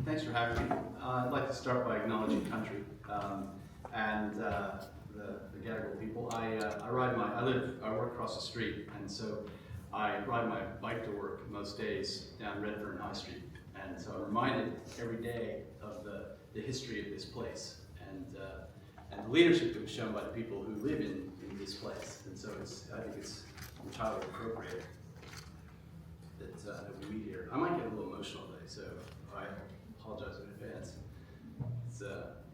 Thanks for having me. I'd like to start by acknowledging country and the Gadigal people. I work across the street, and so I ride my bike to work most days down Redfern High Street. And so I'm reminded every day of the history of this place and the leadership that was shown by the people who live in this place. And so I think it's entirely appropriate that we meet here. I might get a little emotional today, so I apologize in advance.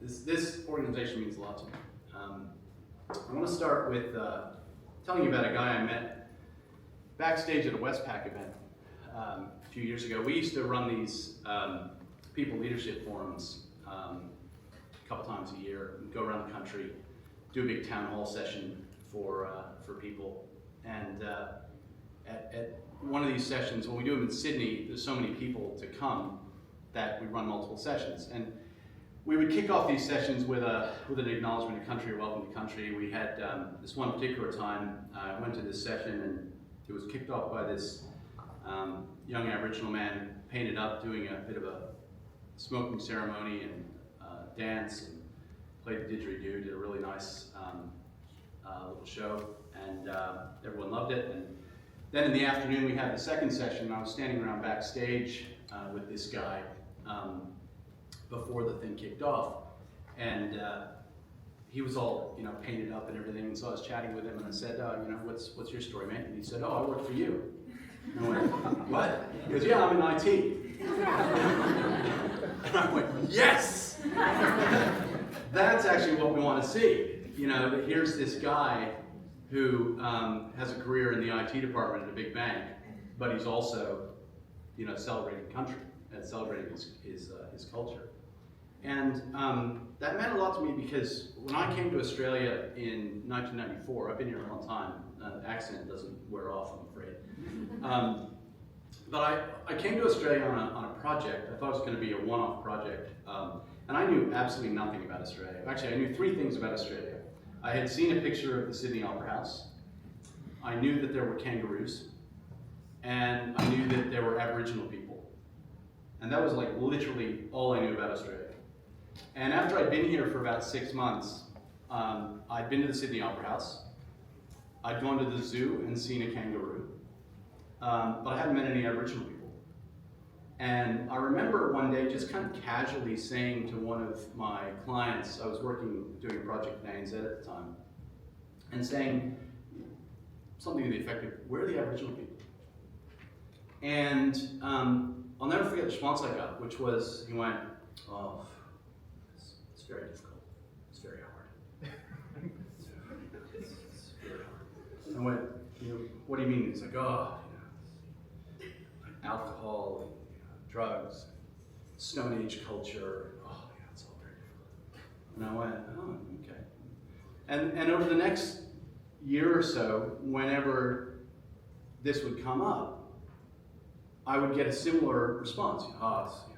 This organization means a lot to me. I want to start with telling you about a guy I met backstage at a Westpac event a few years ago. We used to run these people leadership forums a couple times a year. We'd go around the country, do a big town hall session for people. And at one of these sessions, when we do them in Sydney, there's so many people to come that we run multiple sessions. And we would kick off these sessions with an acknowledgement of country or welcome to country. We had this one particular time, I went to this session and it was kicked off by this young Aboriginal man painted up doing a bit of a smoking ceremony and dance and played the didgeridoo, did a really nice little show, and everyone loved it. And then in the afternoon we had the second session, and I was standing around backstage with this guy before the thing kicked off, and he was all painted up and everything. And so I was chatting with him, and I said, what's your story, man? And he said, I work for you. And I went, what? He goes, yeah, I'm in IT. And I went, yes! That's actually what we want to see. That here's this guy who has a career in the IT department at a big bank, but he's also, celebrating country and celebrating his culture. And that meant a lot to me because when I came to Australia in 1994, I've been here a long time, the accent doesn't wear off, I'm afraid. But I came to Australia on a project. I thought it was going to be a one-off project. And I knew absolutely nothing about Australia. Actually, I knew three things about Australia. I had seen a picture of the Sydney Opera House. I knew that there were kangaroos. And I knew that there were Aboriginal people. And that was like literally all I knew about Australia. And after I'd been here for about 6 months, I'd been to the Sydney Opera House. I'd gone to the zoo and seen a kangaroo. But I hadn't met any Aboriginal people. And I remember one day just kind of casually saying to one of my clients, I was doing a project in ANZ at the time, and saying something to the effect of, where are the Aboriginal people? And I'll never forget the response I got, which was, he went, oh, it's very difficult, it's very hard. It's very hard. I went, what do you mean? He's like, alcohol, drugs, Stone Age culture. Oh, yeah, it's all very difficult. And I went, oh, okay. And over the next year or so, whenever this would come up, I would get a similar response.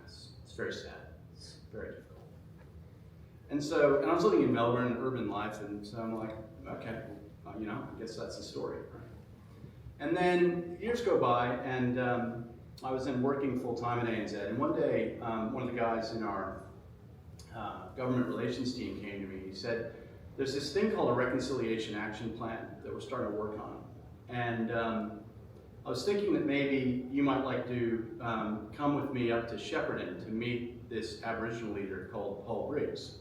It's very sad. It's very difficult. And I was living in Melbourne, urban life, and so I'm like, okay, I guess that's the story, right? And then years go by, and I was then working full-time at ANZ, and one day, one of the guys in our government relations team came to me. He said, there's this thing called a reconciliation action plan that we're starting to work on. And I was thinking that maybe you might like to come with me up to Shepparton to meet this Aboriginal leader called Paul Briggs.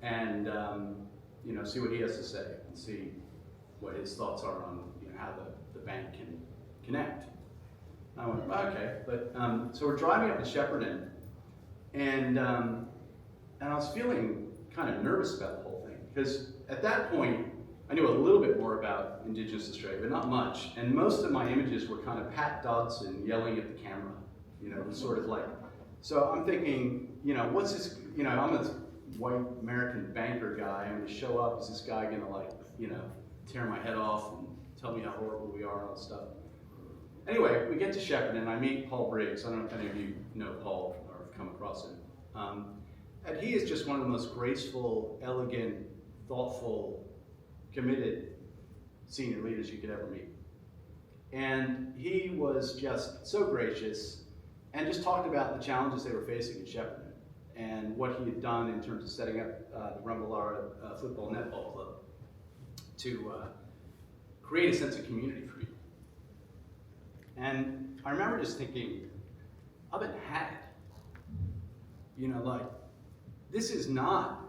And see what he has to say, and see what his thoughts are on how the bank can connect. I went, okay, but so we're driving up to Shepparton, and I was feeling kind of nervous about the whole thing, because at that point I knew a little bit more about Indigenous Australia, but not much, and most of my images were kind of Pat Dodson yelling at the camera, sort of like, so I'm thinking, what's this, I'm this white American banker guy, I'm gonna show up, is this guy gonna tear my head off and tell me how horrible we are and all that stuff. Anyway, we get to Shepparton and I meet Paul Briggs. I don't know if any of you know Paul or have come across him. And he is just one of the most graceful, elegant, thoughtful, committed senior leaders you could ever meet. And he was just so gracious and just talked about the challenges they were facing at Shepparton and what he had done in terms of setting up the Rumballara Football Netball Club to create a sense of community for people. And I remember just thinking, I've been had. You know, like, this is not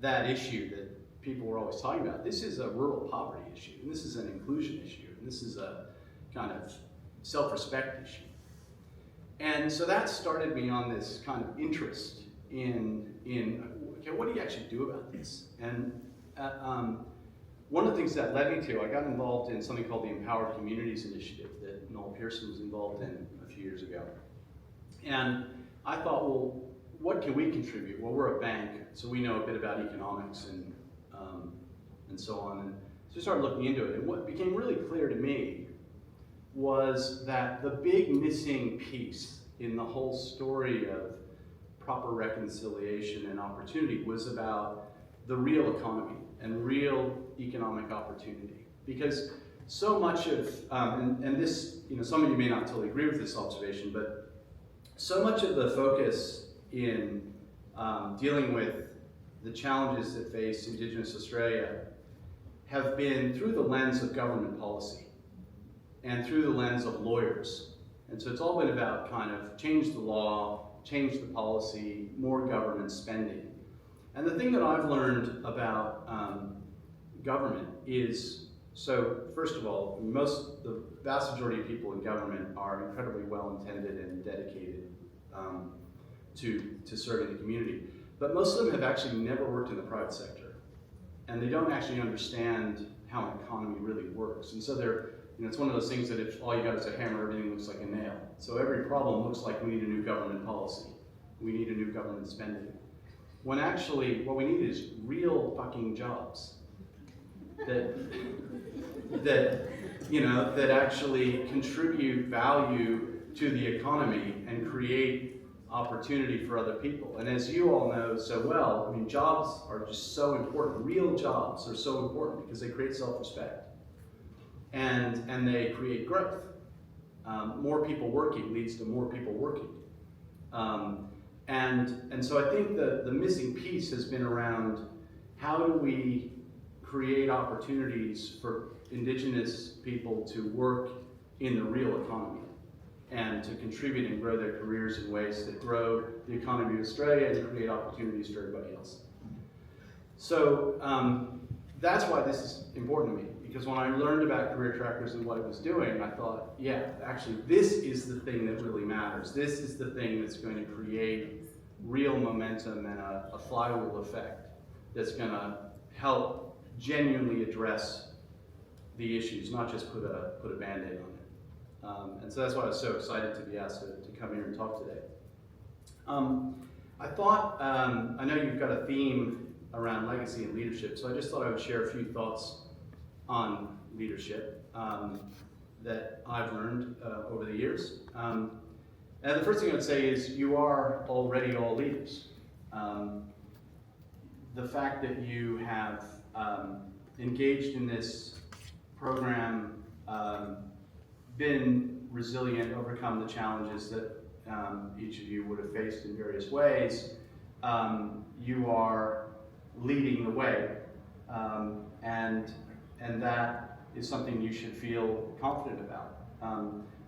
that issue that people were always talking about. This is a rural poverty issue, and this is an inclusion issue, and this is a kind of self-respect issue. And so that started me on this kind of interest in okay, what do you actually do about this? And one of the things that led me to, I got involved in something called the Empowered Communities Initiative that Noel Pearson was involved in a few years ago. And I thought, well, what can we contribute? Well, we're a bank, so we know a bit about economics and so on. And so I started looking into it. And what became really clear to me was that the big missing piece in the whole story of proper reconciliation and opportunity was about the real economy and real economic opportunity. Because so much of, and this, you know, some of you may not totally agree with this observation, but so much of the focus in dealing with the challenges that face Indigenous Australia have been through the lens of government policy and through the lens of lawyers. And so it's all been about kind of change the law, change the policy, more government spending. And the thing that I've learned about government is, so first of all, the vast majority of people in government are incredibly well-intended and dedicated to serving the community. But most of them have actually never worked in the private sector. And they don't actually understand how an economy really works. And so they're, you know, it's one of those things that if all you got is a hammer, everything looks like a nail. So every problem looks like we need a new government policy. We need a new government spending. When actually, what we need is real fucking jobs that actually contribute value to the economy and create opportunity for other people. And as you all know so well, I mean, jobs are just so important. Real jobs are so important because they create self-respect and they create growth. More people working leads to more people working. And so I think the missing piece has been around how do we create opportunities for Indigenous people to work in the real economy and to contribute and grow their careers in ways that grow the economy of Australia and create opportunities for everybody else. So that's why this is important to me, because when I learned about career trackers and what it was doing, I thought, yeah, actually this is the thing that really matters. This is the thing that's going to create real momentum and a flywheel effect that's going to help genuinely address the issues, not just put a Band-Aid on it. And so that's why I was so excited to be asked to come here and talk today. I thought, I know you've got a theme around legacy and leadership, so I just thought I would share a few thoughts on leadership that I've learned over the years. And the first thing I would say is you are already all leaders. The fact that you have engaged in this program, been resilient, overcome the challenges that each of you would have faced in various ways, you are leading the way, and that is something you should feel confident about.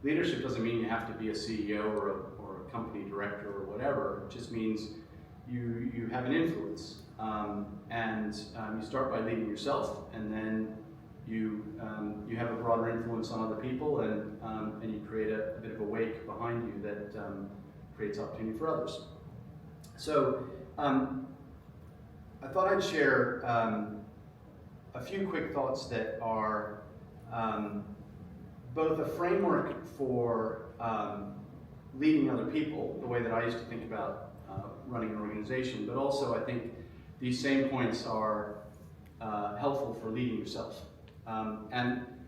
Leadership doesn't mean you have to be a CEO or a company director or whatever. It just means you have an influence, and you start by leading yourself, and then you have a broader influence on other people, and you create a bit of a wake behind you that creates opportunity for others. So I thought I'd share a few quick thoughts that are both a framework for leading other people, the way that I used to think about running an organization, but also I think these same points are helpful for leading yourself. I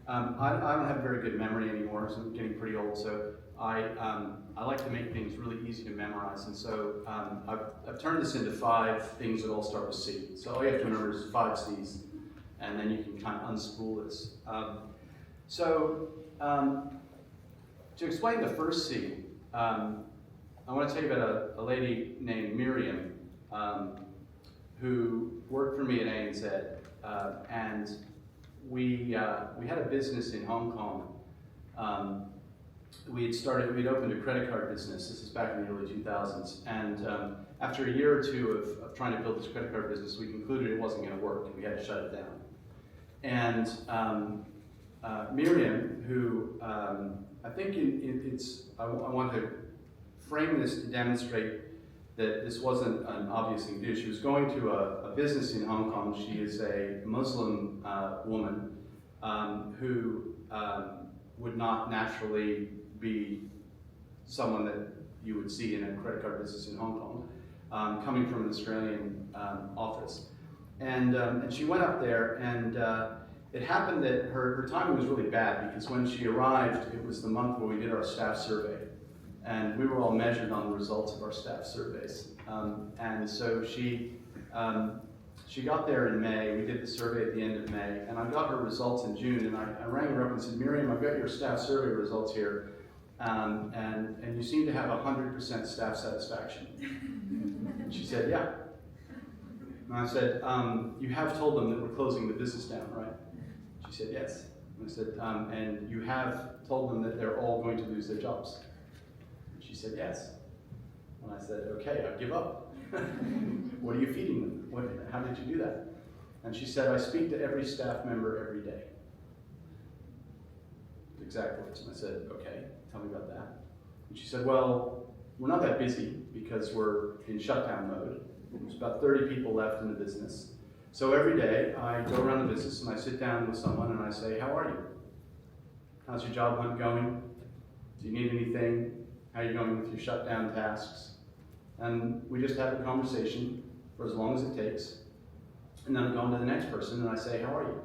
don't have a very good memory anymore, so I'm getting pretty old, so I like to make things really easy to memorize, and so I've turned this into 5 things that all start with C. So all you have to remember is 5 C's, and then you can kind of unspool this. To explain the first C, I want to tell you about a lady named Miriam who worked for me at ANZ, and we had a business in Hong Kong. We'd opened a credit card business. This is back in the early 2000s, and after a year or two of trying to build this credit card business, we concluded it wasn't going to work, and we had to shut it down. And Miriam, who I think I want to frame this to demonstrate that this wasn't an obvious thing to do. She was going to a business in Hong Kong. She is a Muslim woman who would not naturally be someone that you would see in a credit card business in Hong Kong, coming from an Australian office. And she went up there, and it happened that her timing was really bad, because when she arrived, it was the month where we did our staff survey. And we were all measured on the results of our staff surveys. And so she got there in May. We did the survey at the end of May, and I got her results in June. And I rang her up and said, Miriam, I've got your staff survey results here, and you seem to have 100% staff satisfaction. And she said, yeah. And I said, you have told them that we're closing the business down, right? She said, yes. And I said, and you have told them that they're all going to lose their jobs? She said, yes. And I said, okay, I give up. What are you feeding them? How did you do that? And she said, I speak to every staff member every day. Exact words. And I said, okay, tell me about that. And she said, well, we're not that busy because we're in shutdown mode. There's about 30 people left in the business. So every day I go around the business and I sit down with someone and I say, how are you? How's your job hunt going? Do you need anything? How are you going with your shutdown tasks? And we just have a conversation for as long as it takes. And then I go on to the next person and I say, how are you?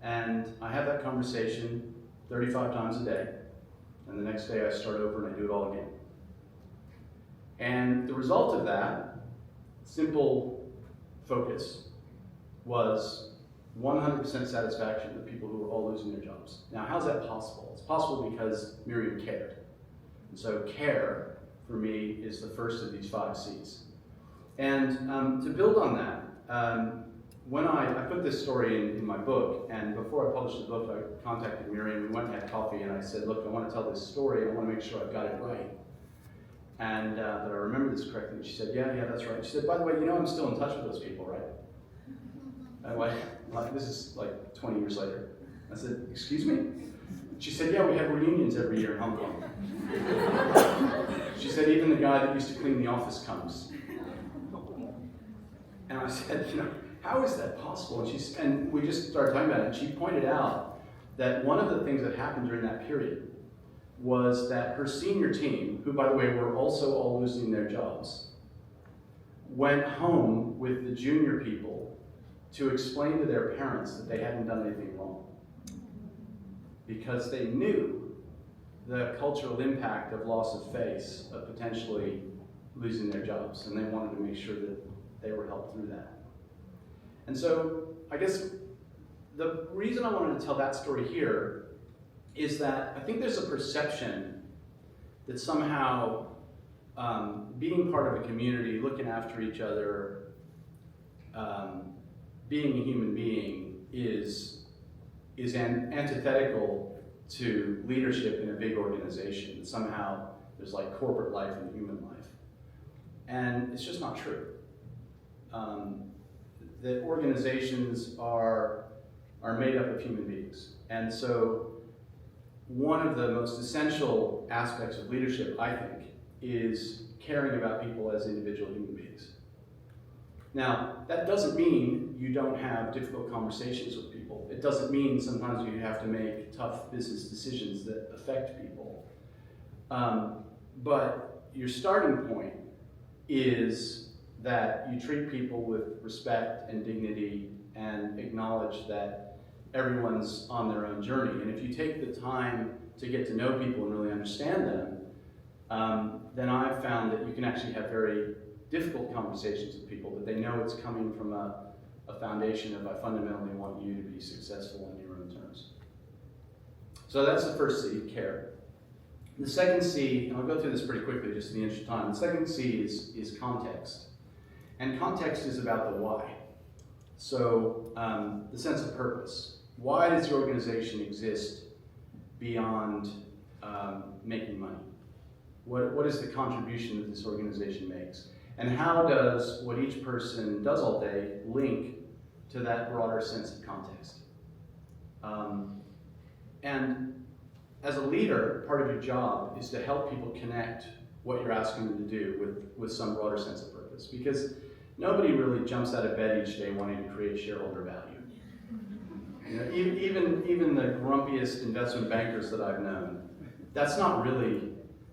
And I have that conversation 35 times a day. And the next day I start over and I do it all again. And the result of that simple focus was 100% satisfaction of people who were all losing their jobs. Now, how's that possible? It's possible because Miriam cared. And so care, for me, is the first of these 5 C's. And to build on that, when I put this story in my book, and before I published the book, I contacted Miriam, we went and had coffee, and I said, look, I want to tell this story, and I want to make sure I've got it right. And that I remember this correctly. And she said, yeah, that's right. She said, by the way, I'm still in touch with those people, right? And this is like 20 years later. I said, excuse me? She said, yeah, we have reunions every year in Hong Kong. She said, even the guy that used to clean the office comes. And I said, how is that possible? And we just started talking about it, and she pointed out that one of the things that happened during that period was that her senior team, who, by the way, were also all losing their jobs, went home with the junior people to explain to their parents that they hadn't done anything wrong. Because they knew the cultural impact of loss of face, of potentially losing their jobs, and they wanted to make sure that they were helped through that. And so, I guess the reason I wanted to tell that story here is that I think there's a perception that somehow being part of a community, looking after each other, being a human being is antithetical to leadership in a big organization. That somehow there's like corporate life and human life. And it's just not true. That organizations are made up of human beings. And so one of the most essential aspects of leadership, I think, is caring about people as individual human beings. Now, that doesn't mean you don't have difficult conversations with people. It doesn't mean sometimes you have to make tough business decisions that affect people. But your starting point is that you treat people with respect and dignity and acknowledge that everyone's on their own journey. And if you take the time to get to know people and really understand them, then I've found that you can actually have very difficult conversations with people, but they know it's coming from a foundation of I fundamentally want you to be successful on your own terms. So that's the first C, care. The second C, and I'll go through this pretty quickly just in the interest of time, the second C is context. And context is about the why. So the sense of purpose. Why does the organization exist beyond making money? What is the contribution that this organization makes? And how does what each person does all day link to that broader sense of context? And as a leader, part of your job is to help people connect what you're asking them to do with some broader sense of purpose. Because nobody really jumps out of bed each day wanting to create shareholder value. You know, even the grumpiest investment bankers that I've known, that's not really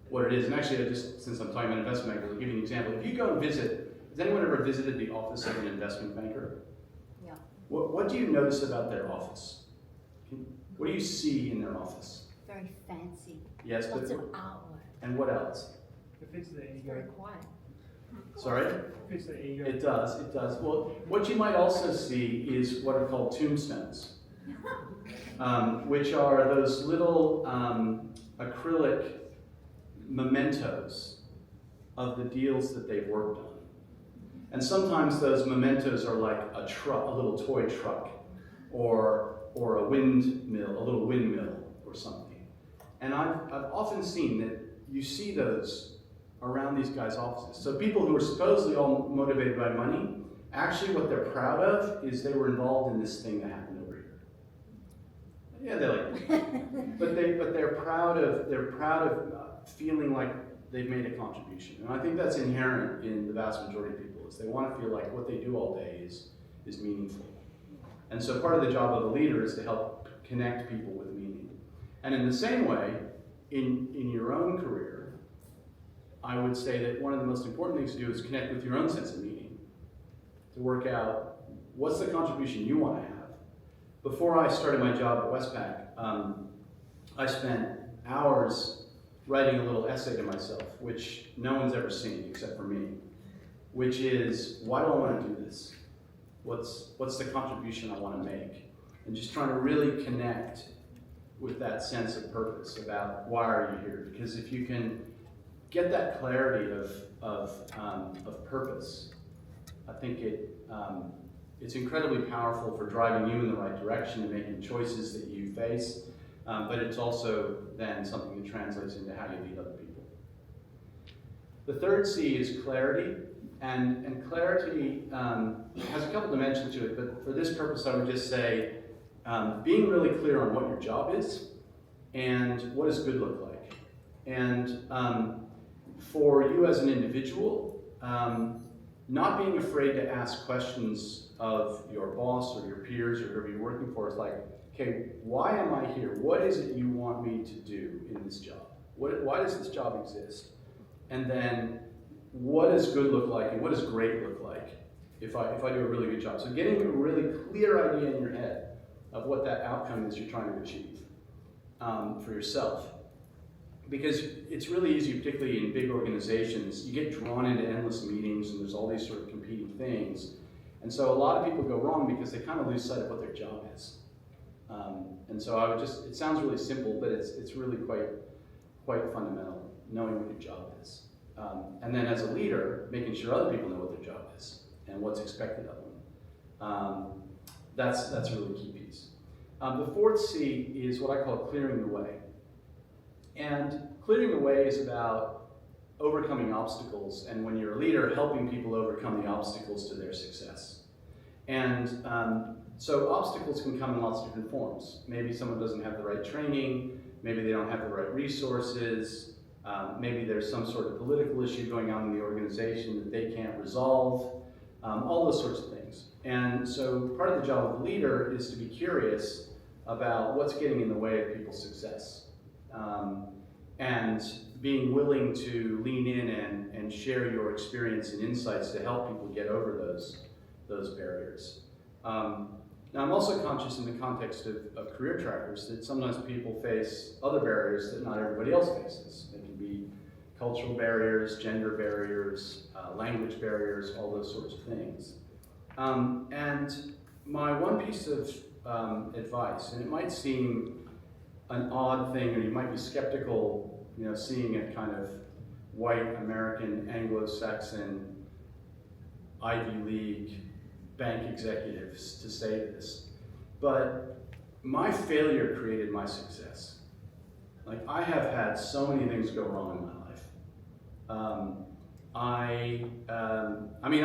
what it is. And actually, since I'm talking about investment bankers, I'll give you an example. If you go and visit, has anyone ever visited the office of an investment banker? Yeah. What do you notice about their office? What do you see in their office? Very fancy. Yes, but lots of artwork. and what else? It fits the ego. Very quiet. Sorry? It fits the ego. It does. Well, what you might also see is what are called tombstones, which are those little acrylic mementos of the deals that they've worked on. And sometimes those mementos are like a truck, a little toy truck, or a windmill, a little windmill or something. And I've often seen that you see those around these guys' offices. So people who are supposedly all motivated by money, actually what they're proud of is they were involved in this thing that happened over here. Yeah, they like it. but they're proud of feeling like they've made a contribution. And I think that's inherent in the vast majority of people, is they want to feel like what they do all day is meaningful. And so part of the job of a leader is to help connect people with meaning. And in the same way, in your own career, I would say that one of the most important things to do is connect with your own sense of meaning, to work out what's the contribution you want to have. Before I started my job at Westpac, I spent hours writing a little essay to myself, which no one's ever seen except for me, which is, why do I want to do this? What's the contribution I want to make? And just trying to really connect with that sense of purpose about why are you here? Because if you can get that clarity of purpose, I think it's incredibly powerful for driving you in the right direction and making choices that you face, but it's also then something that translates into how you lead other people. The third C is clarity, and clarity has a couple dimensions to it, but for this purpose I would just say being really clear on what your job is and what does good look like. And for you as an individual, not being afraid to ask questions of your boss or your peers or whoever you're working for. Is like, okay, why am I here? What is it you want me to do in this job? Why does this job exist? And then what does good look like and what does great look like if I do a really good job? So getting a really clear idea in your head of what that outcome is you're trying to achieve for yourself. Because it's really easy, particularly in big organizations, you get drawn into endless meetings and there's all these sort of competing things. And so a lot of people go wrong because they kind of lose sight of what their job is. And so I would just, it sounds really simple, but it's really quite fundamental, knowing what your job is. And then as a leader, making sure other people know what their job is and what's expected of them. That's a really key piece. The fourth C is what I call clearing the way. And clearing the way is about overcoming obstacles, and when you're a leader, helping people overcome the obstacles to their success. And so obstacles can come in lots of different forms. Maybe someone doesn't have the right training, maybe they don't have the right resources, maybe there's some sort of political issue going on in the organization that they can't resolve, all those sorts of things. And so part of the job of the leader is to be curious about what's getting in the way of people's success. And being willing to lean in and share your experience and insights to help people get over those barriers. Now I'm also conscious in the context of career trackers that sometimes people face other barriers that not everybody else faces. They can be cultural barriers, gender barriers, language barriers, all those sorts of things. And my one piece of advice, and it might seem an odd thing, or you might be skeptical seeing a kind of white American Anglo-Saxon Ivy League bank executives to say this, but my failure created my success. Like, I have had so many things go wrong in my life.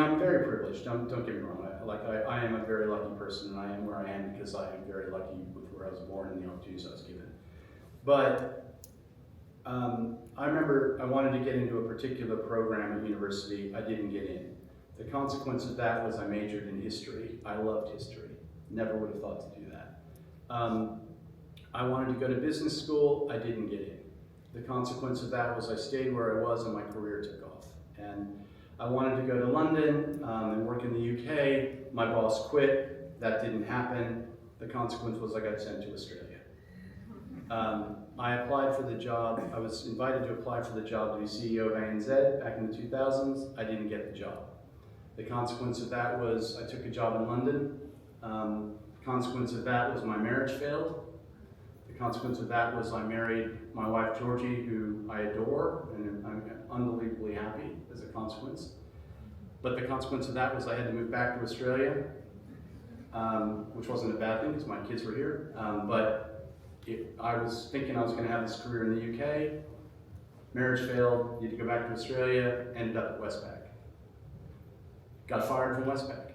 I'm very privileged. Don't get me wrong. I am a very lucky person, and I am where I am because I am very lucky with where I was born and the opportunities I was given. But I remember I wanted to get into a particular program at university. I didn't get in. The consequence of that was I majored in history. I loved history. Never would have thought to do that. I wanted to go to business school. I didn't get in. The consequence of that was I stayed where I was and my career took off. And I wanted to go to London and work in the UK. My boss quit. That didn't happen. The consequence was I got sent to Australia. I applied for the job. I was invited to apply for the job to be CEO of ANZ back in the 2000s. I didn't get the job. The consequence of that was I took a job in London. The consequence of that was my marriage failed. The consequence of that was I married my wife Georgie, who I adore, and I'm unbelievably happy as a consequence. But the consequence of that was I had to move back to Australia, which wasn't a bad thing because my kids were here. I was thinking I was going to have this career in the UK. Marriage failed, need to go back to Australia, ended up at Westpac. Got fired from Westpac.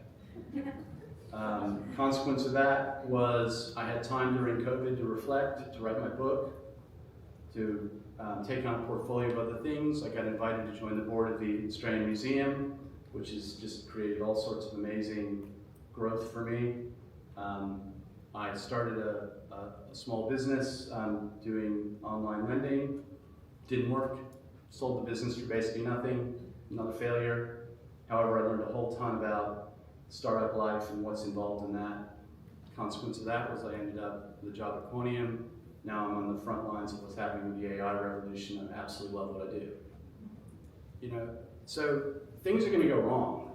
Consequence of that was I had time during COVID to reflect, to write my book, to take on a portfolio of other things. I got invited to join the board of the Australian Museum, which has just created all sorts of amazing growth for me. I started a small business doing online lending. Didn't work. Sold the business for basically nothing. Another failure. However, I learned a whole ton about startup life and what's involved in that. Consequence of that was I ended up with a job at Quantium. Now I'm on the front lines of what's happening with the AI revolution. I absolutely love what I do. So things are going to go wrong,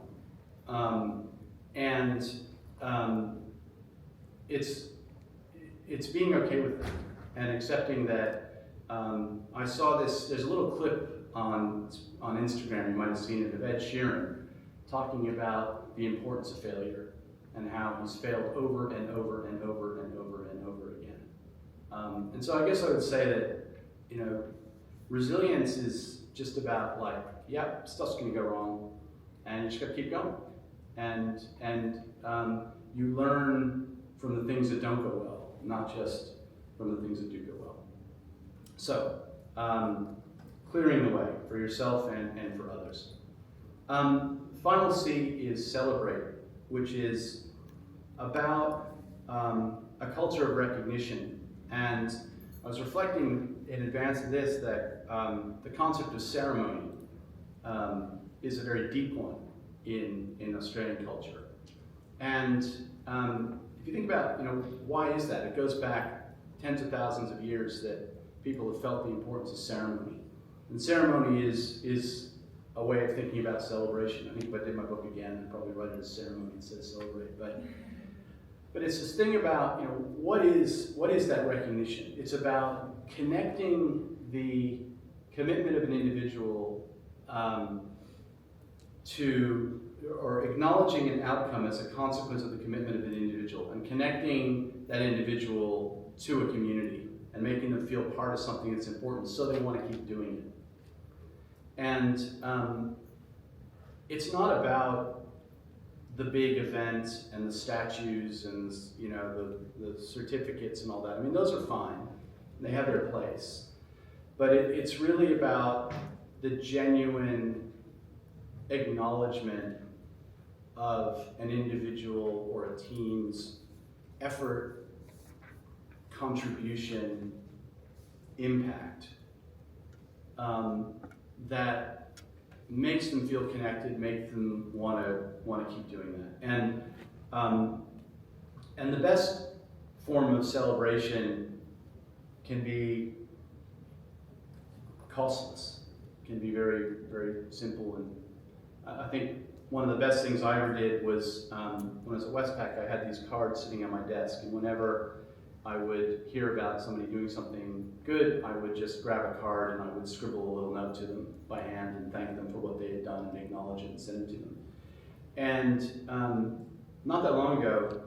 it's being okay with that and accepting that. I saw this. There's a little clip on Instagram. You might have seen it of Ed Sheeran talking about the importance of failure and how he's failed over and over and over and over and over again. And so I guess I would say that resilience is just about stuff's going to go wrong, and you just got to keep going, and you learn from the things that don't go well, not just from the things that do go well. So clearing the way for yourself and for others. Final C is celebrate, which is about a culture of recognition. And I was reflecting in advance of this that the concept of ceremony is a very deep one in Australian culture. And if you think about, why is that? It goes back tens of thousands of years that people have felt the importance of ceremony. And ceremony is a way of thinking about celebration. I think if I did my book again, I'd probably write it as ceremony instead of celebrate. But it's this thing about, what is that recognition? It's about connecting the commitment of an individual or acknowledging an outcome as a consequence of the commitment of an individual, and connecting that individual to a community and making them feel part of something that's important so they want to keep doing it. And it's not about the big events and the statues and the certificates and all that. I mean, those are fine. They have their place. But it's really about the genuine acknowledgement of an individual or a team's effort, contribution, impact, that makes them feel connected, make them want to keep doing that. And the best form of celebration can be costless, can be very, very simple. And I think one of the best things I ever did was when I was at Westpac, I had these cards sitting on my desk, and whenever I would hear about somebody doing something good, I would just grab a card and I would scribble a little note to them by hand and thank them for what they had done and acknowledge it and send it to them. And not that long ago,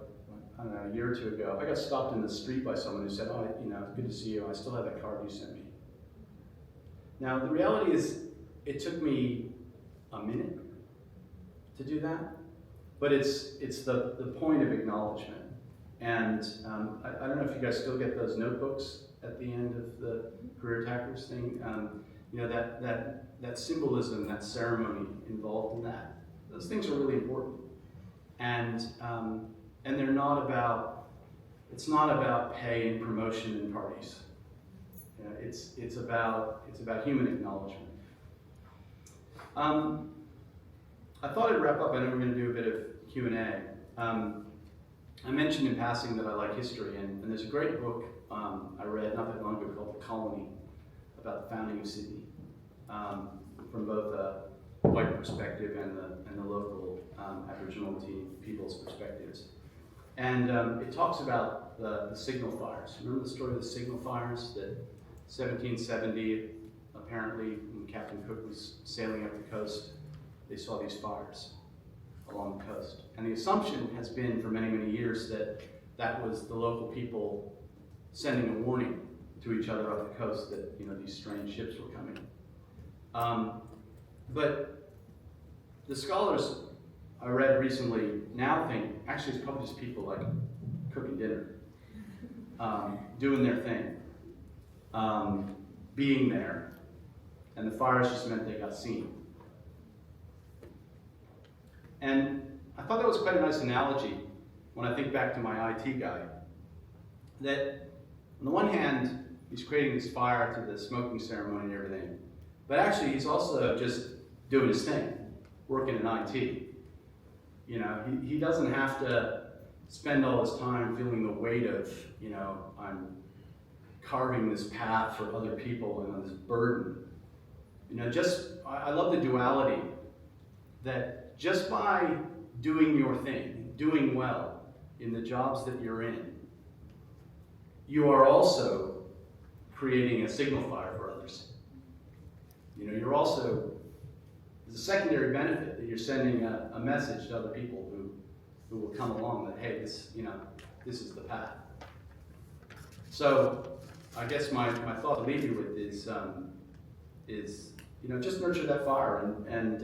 I don't know, a year or two ago, I got stopped in the street by someone who said, "Oh, good to see you. I still have that card you sent me." Now, the reality is, it took me a minute to do that, but it's the point of acknowledgement. And I don't know if you guys still get those notebooks at the end of the Career Attackers thing. That symbolism, that ceremony involved in that. Those things are really important. And they're not about, it's not about pay and promotion and parties. It's about human acknowledgement. I thought I'd wrap up. I know we're going to do a bit of Q&A. I mentioned in passing that I like history, and there's a great book I read not that long ago called The Colony, about the founding of Sydney, from both a white perspective and the local Aboriginal people's perspectives. And it talks about the signal fires. Remember the story of the signal fires? That 1770, apparently, when Captain Cook was sailing up the coast, they saw these fires along the coast. And the assumption has been for many, many years that that was the local people sending a warning to each other off the coast that these strange ships were coming. But the scholars I read recently now think, actually it's probably just people like cooking dinner, doing their thing, being there, and the fires just meant they got seen. And I thought that was quite a nice analogy when I think back to my IT guy, that on the one hand, he's creating this fire through the smoking ceremony and everything, but actually he's also just doing his thing, working in IT. He doesn't have to spend all his time feeling the weight of, I'm carving this path for other people and this burden. I love the duality that just by doing your thing, doing well in the jobs that you're in, you are also creating a signal fire for others. You're also, there's a secondary benefit that you're sending a message to other people who will come along that, hey, this is the path. So I guess my thought to leave you with is just nurture that fire and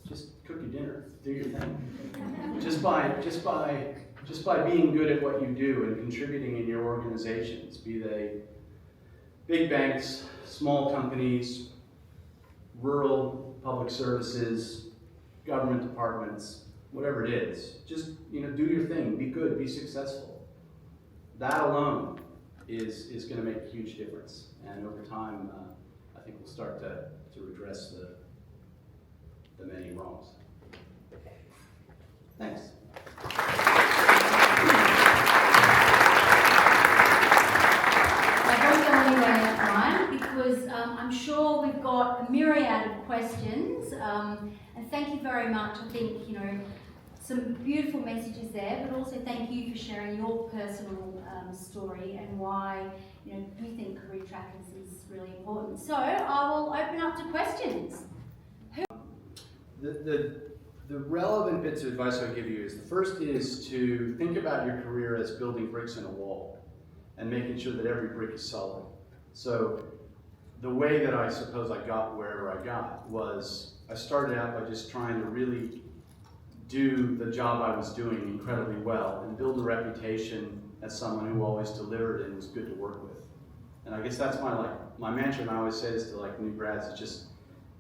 just cook your dinner, do your thing. just by being good at what you do and contributing in your organizations, be they big banks, small companies, rural public services, government departments, whatever it is. Just do your thing, be good, be successful. That alone is going to make a huge difference. And over time, I think we'll start to redress the many wrongs. Thanks. Because I'm sure we've got a myriad of questions, and thank you very much. I think some beautiful messages there, but also thank you for sharing your personal story and why you think career trackers is really important. So I will open up to questions. The relevant bits of advice I would give you is, the first is to think about your career as building bricks in a wall and making sure that every brick is solid. So the way that I suppose I got wherever I got was I started out by just trying to really do the job I was doing incredibly well and build a reputation as someone who always delivered and was good to work with. And I guess that's my mantra, and I always say this to new grads, it's just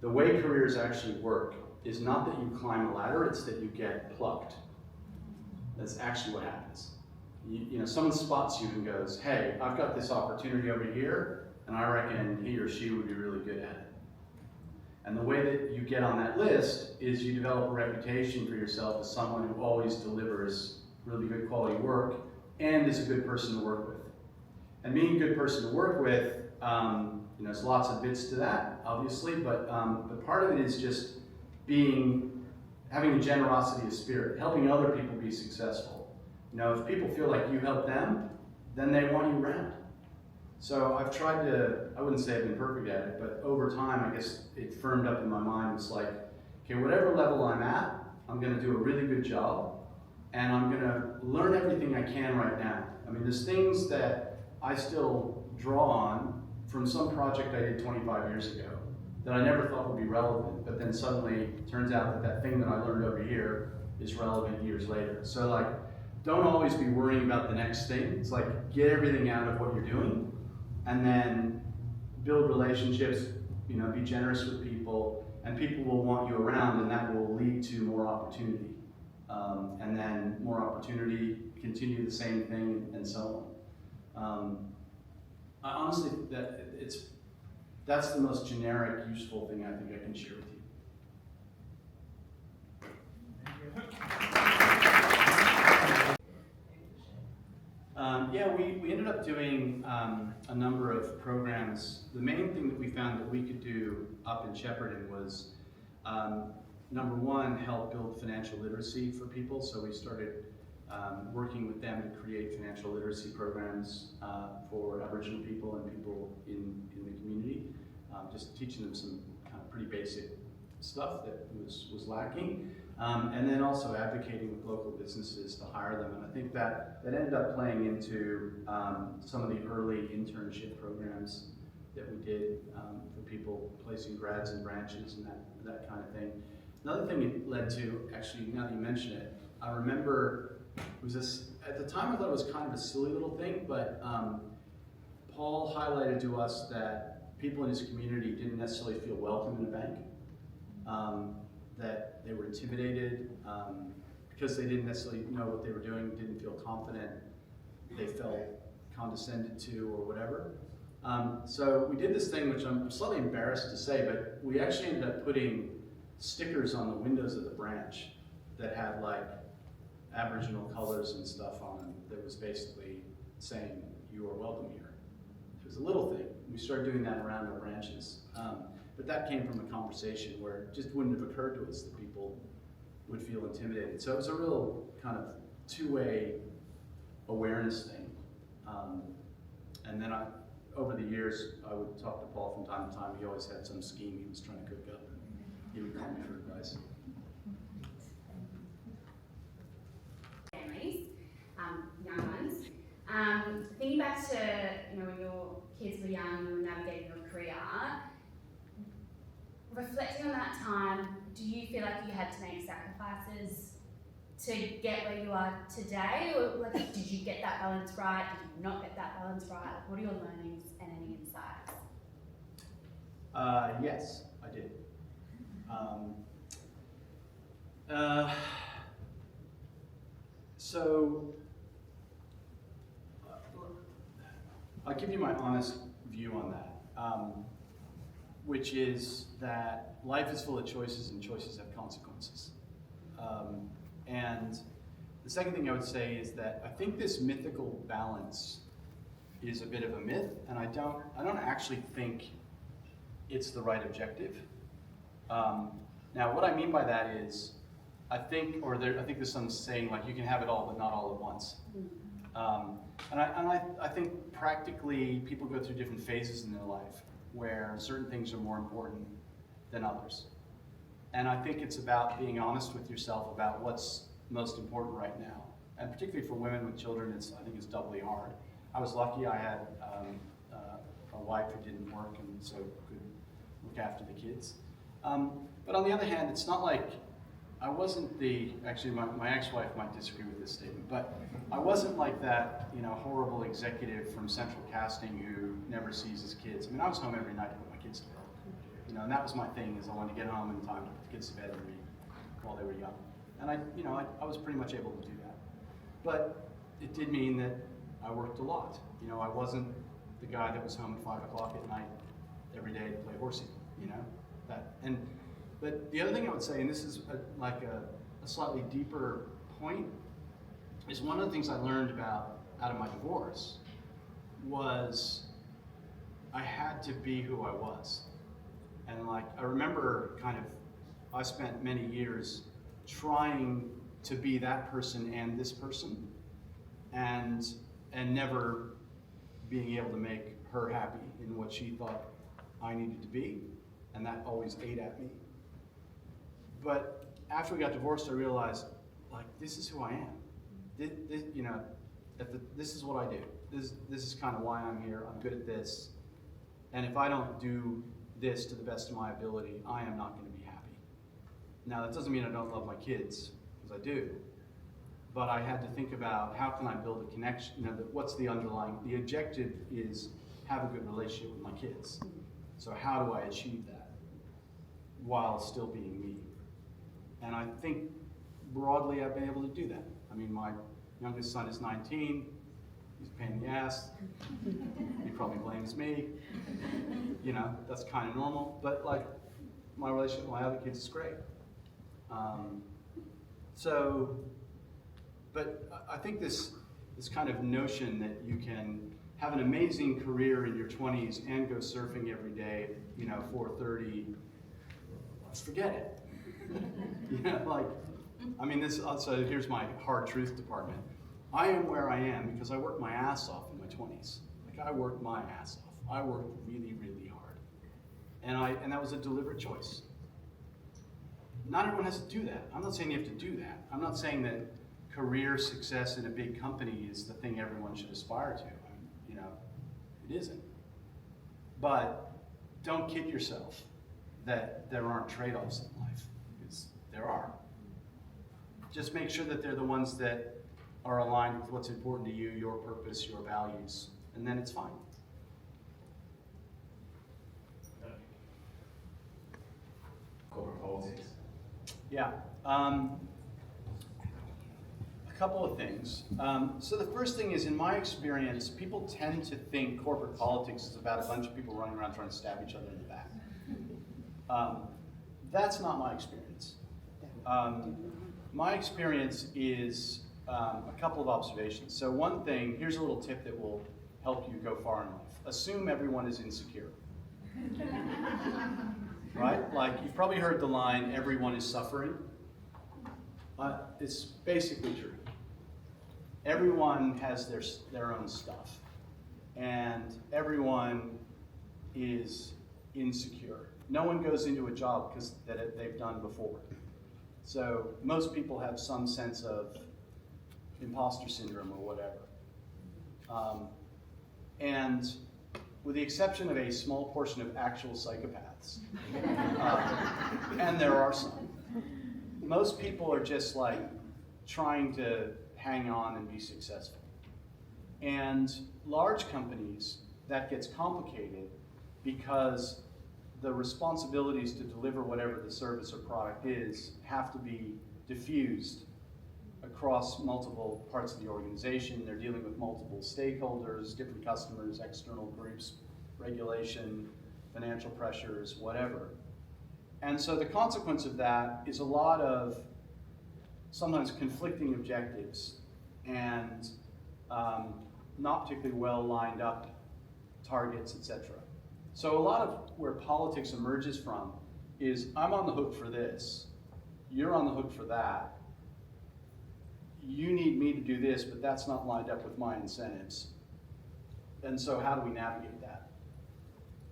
the way careers actually work is not that you climb a ladder, it's that you get plucked. That's actually what happens. Someone spots you and goes, hey, I've got this opportunity over here, and I reckon he or she would be really good at it. And the way that you get on that list is you develop a reputation for yourself as someone who always delivers really good quality work and is a good person to work with. And being a good person to work with, there's lots of bits to that, obviously, but part of it is just having a generosity of spirit, helping other people be successful. You know, if people feel like you help them, then they want you around. So I've tried to, I wouldn't say I've been perfect at it, but over time, I guess it firmed up in my mind. It's like, okay, whatever level I'm at, I'm gonna do a really good job, and I'm gonna learn everything I can right now. I mean, there's things that I still draw on from some project I did 25 years ago that I never thought would be relevant, but then suddenly it turns out that that thing that I learned over here is relevant years later. So like, don't always be worrying about the next thing. It's like, get everything out of what you're doing, and then build relationships, you know, be generous with people, and people will want you around, and that will lead to more opportunity. And then more opportunity, continue the same thing, and so on. I honestly, that's the most generic, useful thing I think I can share with you. Yeah, we ended up doing a number of programs. The main thing that we found that we could do up in Shepparton was, number one, help build financial literacy for people. So we started working with them to create financial literacy programs for Aboriginal people and people in the community, just teaching them some kind of pretty basic stuff that was lacking. And then also advocating with local businesses to hire them. And I think that ended up playing into some of the early internship programs that we did for people placing grads in branches and that kind of thing. Another thing it led to, actually, now that you mention it, I remember it was this, at the time I thought it was kind of a silly little thing, but Paul highlighted to us that people in his community didn't necessarily feel welcome in a bank. That they were intimidated because they didn't necessarily know what they were doing, didn't feel confident, they felt condescended to or whatever. So we did this thing, which I'm slightly embarrassed to say, but we actually ended up putting stickers on the windows of the branch that had like Aboriginal colors and stuff on them that was basically saying, "You are welcome here." It was a little thing. We started doing that around our branches. But that came from a conversation where it just wouldn't have occurred to us that people would feel intimidated. So it was a real kind of two-way awareness thing. And then over the years, I would talk to Paul from time to time. He always had some scheme he was trying to cook up, and he would call me for advice. Families, young ones. Thinking back to when your kids were young, you were navigating your career. Reflecting on that time, do you feel like you had to make sacrifices to get where you are today, or like did you get that balance right? Did you not get that balance right? Like, what are your learnings and any insights? Yes, I did. So I'll give you my honest view on that. Which is that life is full of choices and choices have consequences. And the second thing I would say is that I think this mythical balance is a bit of a myth, and I don't actually think it's the right objective. Now, what I mean by that is, I think there's some saying like you can have it all, but not all at once. And I think practically people go through different phases in their life where certain things are more important than others. And I think it's about being honest with yourself about what's most important right now. And particularly for women with children, I think it's doubly hard. I was lucky I had a wife who didn't work and so could look after the kids. But on the other hand, it's not like I wasn't actually my ex-wife might disagree with this statement, but I wasn't like that, horrible executive from Central Casting who never sees his kids. I mean, I was home every night to put my kids to bed. And that was my thing, is I wanted to get home in time to put the kids to bed and read while they were young. And I was pretty much able to do that. But it did mean that I worked a lot. I wasn't the guy that was home at 5 o'clock at night every day to play horsey, But the other thing I would say, and this is a slightly deeper point, is one of the things I learned out of my divorce was I had to be who I was. And I remember I spent many years trying to be that person and this person, and never being able to make her happy in what she thought I needed to be, and that always ate at me. But after we got divorced, I realized, like, this is who I am. This is what I do. This is kind of why I'm here. I'm good at this. And if I don't do this to the best of my ability, I am not going to be happy. Now, that doesn't mean I don't love my kids, because I do. But I had to think about, how can I build a connection? What's the underlying? The objective is have a good relationship with my kids. So how do I achieve that while still being me? And I think broadly I've been able to do that. I mean, my youngest son is 19. He's a pain in the ass. He probably blames me. That's kind of normal. But like, my relationship with my other kids is great. But I think this kind of notion that you can have an amazing career in your 20s and go surfing every day, 4:30, forget it. So here's my hard truth department. I am where I am because I worked my ass off in my 20s. Like, I worked my ass off. I worked really, really hard. And that was a deliberate choice. Not everyone has to do that. I'm not saying you have to do that. I'm not saying that career success in a big company is the thing everyone should aspire to. It isn't. But don't kid yourself that there aren't trade-offs in life, because there are. Just make sure that they're the ones that are aligned with what's important to you, your purpose, your values, and then it's fine. Corporate politics. Yeah. A couple of things. So the first thing is, in my experience, people tend to think corporate politics is about a bunch of people running around trying to stab each other in the back. That's not my experience. My experience is a couple of observations. So one thing, here's a little tip that will help you go far in life. Assume everyone is insecure. Right? Like, you've probably heard the line, everyone is suffering. It's basically true. Everyone has their own stuff. And everyone is insecure. No one goes into a job because they've done before. So most people have some sense of imposter syndrome or whatever. And with the exception of a small portion of actual psychopaths, and there are some, most people are just like trying to hang on and be successful. And large companies, that gets complicated because the responsibilities to deliver whatever the service or product is have to be diffused across multiple parts of the organization. They're dealing with multiple stakeholders, different customers, external groups, regulation, financial pressures, whatever. And so the consequence of that is a lot of sometimes conflicting objectives and not particularly well lined up targets, etc. So a lot of where politics emerges from is, I'm on the hook for this, you're on the hook for that, you need me to do this, but that's not lined up with my incentives. And so how do we navigate that?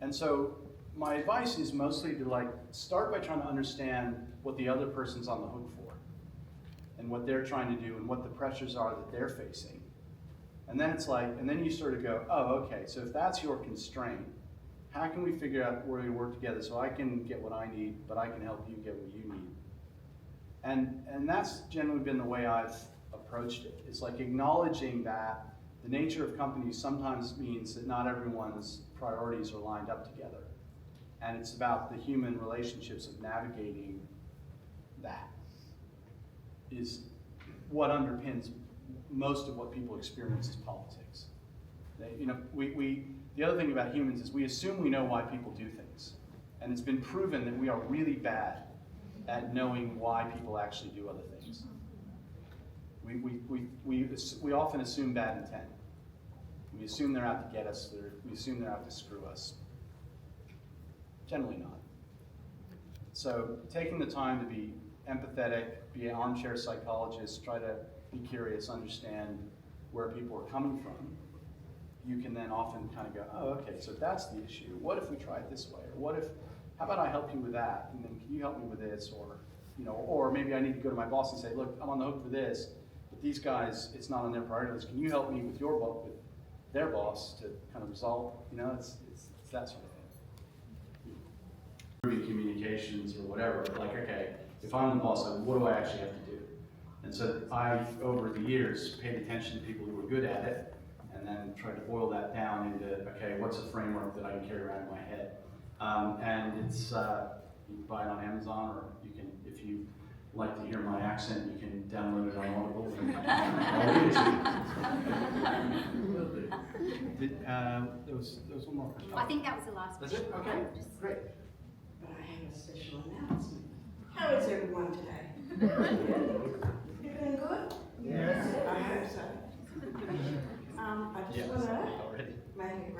And so my advice is mostly to start by trying to understand what the other person's on the hook for and what they're trying to do and what the pressures are that they're facing. And then and then you sort of go, oh, okay, so if that's your constraint, how can we figure out where we work together so I can get what I need, but I can help you get what you need? And that's generally been the way I've approached it. It's like acknowledging that the nature of companies sometimes means that not everyone's priorities are lined up together. And it's about the human relationships of navigating that is what underpins most of what people experience as politics. The other thing about humans is we assume we know why people do things. And it's been proven that we are really bad at knowing why people actually do other things. We often assume bad intent. We assume they're out to get us, we assume they're out to screw us. Generally not. So taking the time to be empathetic, be an armchair psychologist, try to be curious, understand where people are coming from, you can then often kind of go, oh, okay, so that's the issue. What if we try it this way? Or what if, how about I help you with that? And then can you help me with this? Or, you know, or maybe I need to go to my boss and say, look, I'm on the hook for this, but these guys, it's not on their priority list. Can you help me with with their boss to kind of resolve? You know, it's that sort of thing. Improving communications or whatever, like, okay, if I'm the boss, like, what do I actually have to do? And so I, over the years, paid attention to people who were good at it, and then tried to boil that down into, okay, what's a framework that I can carry around in my head? And it's, you can buy it on Amazon, or you can, if you like to hear my accent, you can download it on Audible. And I'll read it to you. There was one more question. I think that was the last That's question. it? Okay, great. But I have a special announcement. How is everyone today? You doing good? Yes. I hope so. I just Yes, want to already. make it